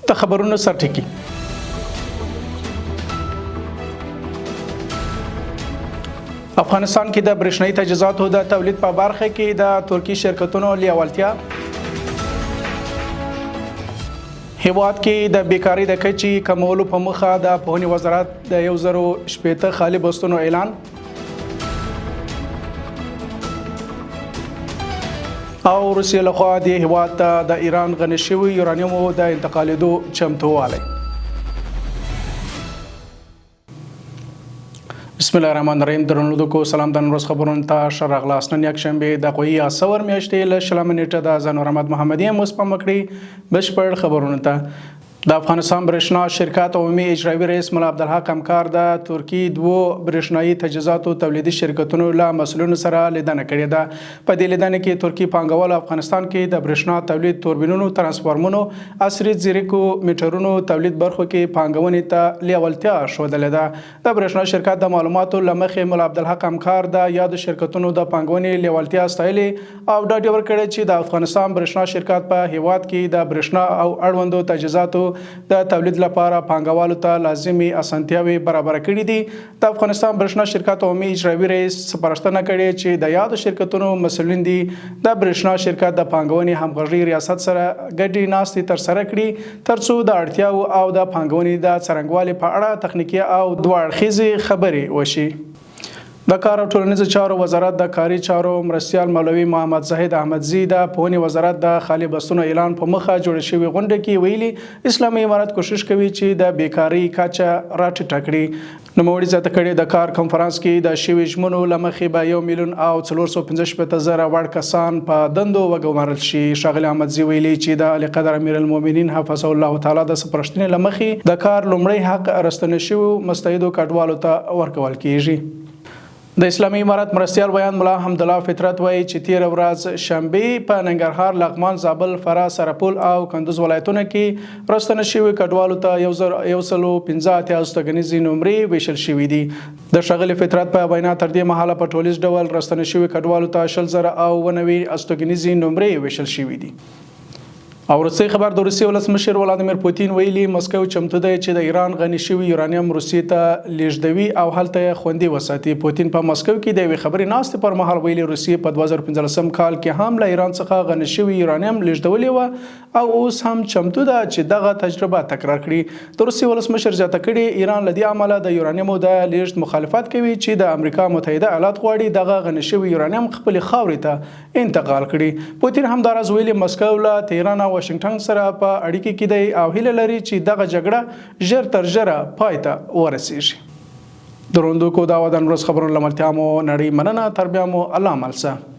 د خبرونو سرټکی. افغانستان کې د برېښنايي تجهیزاتو د تولید په برخه کې د ترکي شرکتونو لیوالتیا. هیواد کې د بیکاری د کچې کمولو په مخه د پوهنې وزارت د 1060 خالي بستونو اعلان. او روسیې لخوا د هیواد ته د ایران غني شوي یورانیومو د انتقالېدو چمتووالی. بسم الله الرحمن الرحیم. درنوونکو سلام د نورس خبرونو ته ښه راغلاست. نن یکشنبه د قوي اسور میاشتې له شلمه نیټه د زنور احمد محمدي مصپم کړي بشپړ خبرونه ته. د افغانستان برېښنا شرکت عمومي اجرایي رئیس ملا عبدالحق همکار د ترکي دوو برېښنايي تجهیزاتو تولیدي شرکتونو له مسؤلینو سره لیدنه کړې ده. په دې لیدنه کې ترکي پانګوال افغانستان کې د برېښنا تولید توربینونو، ترانسفارمرونو، عصري ځیرکو میټرونو تولید برخو کې پانګونې ته لیوالتیا ښودلې ده. د برېښنا شرکت د معلوماتو له مخې ملا عبدالحق همکار د یادو شرکتونو د پانګونې لیوالتیا ستایلې او ډاډ ورکړی چې د افغانستان برېښنا شرکت په هیواد کې د برېښنا او اړوندو تجهیزاتو د تولید لپاره پانګوالو ته لازمي اسانتیاوې برابر کړي دي. د افغانستان برېښنا شرکت عمومي اجرایي رئیس سپارښتنه کړې چې د یادو شرکتونو مسؤلین دي د برېښنا شرکت د پانګونې همغږي ریاست سره ګډې ناستې ترسره کړي ترڅو د اړتیاو او د پانګونې د څرنګوالي په اړه تخنیکي او دوه اړخیزې خبرې وشي. د کار او ټولنیزو چارو وزارت د کاري چارو مرستیال مولوي محمد زاهد احمدزي د پوهنې وزارت د خالي بستونو اعلان په مخه جوړ شوی غونډه کې ویلي اسلامي امارت کوشش کوي چې د بیکاری کچه راټیټه کړي. نوموړي زیاته کړې د کار کنفرانس کې د شویو ژمنو له مخې به 1,415,000 وړ کسان په دندو وګمارل شي. ښاغلي احمدزي ویلي چې د علی قدر امیر المؤمنین حفظه الله تعالی د سپارښتنې له مخې د کار لومړی حق راستنه شویو مستعدو کډوالو ته ورکول کیږي. د اسلامي امارت مرستیال بیان ملا حمدالله فطرت وایي چې تیره ورځ شنبه په ننګرهار، لغمان، زابل، فراه، سرپل او کندوز ولایتونو کې راستنه شوي کډوالو ته 115 استوګنیزې نمرې ویشل شوي دي. د ښاغلي فطرت په وینا تر دې مهاله په ټولیز ډول راستنه شوي کډوالو ته 100,090 استوګنیزې نمرې ویشل شوي دي. او وروستۍ خبر د روسیې ولسمشر ولادیمیر پوتین ویلي مسکو چمتو دی چې د ایران غني شوي یورانیم روسیې ته لیږدوي او هلته یې خوندي وساتي. پوتین په مسکو کې د یوې خبرې ناستې پر مهال ویلي روسیې په 2015 کال کې هم له ایران څخه غني شوي یورانیم لیږدولې وه او اوس هم چمتو ده چې دغه تجربه تکرار کړي. د روسیې ولسمشر زیاته کړي ایران له دې امله د یورانیمو د لیږد مخالفت کوي چې د امریکا متحده ایالات غواړي دغه غني شوي یورانیم خپلې خاورې ته انتقال کړي. پوتین همداراز ویلي مسکو له تهران او واشنګټن سره په اړیکه کې دی او هیله لري چې دغه جګړه ژر تر ژره پای ته ورسیږي. درنوونکو دا و د نورس خبرونو له ملتیا مو نړۍ مننه. تر بیا مو الله مل شه.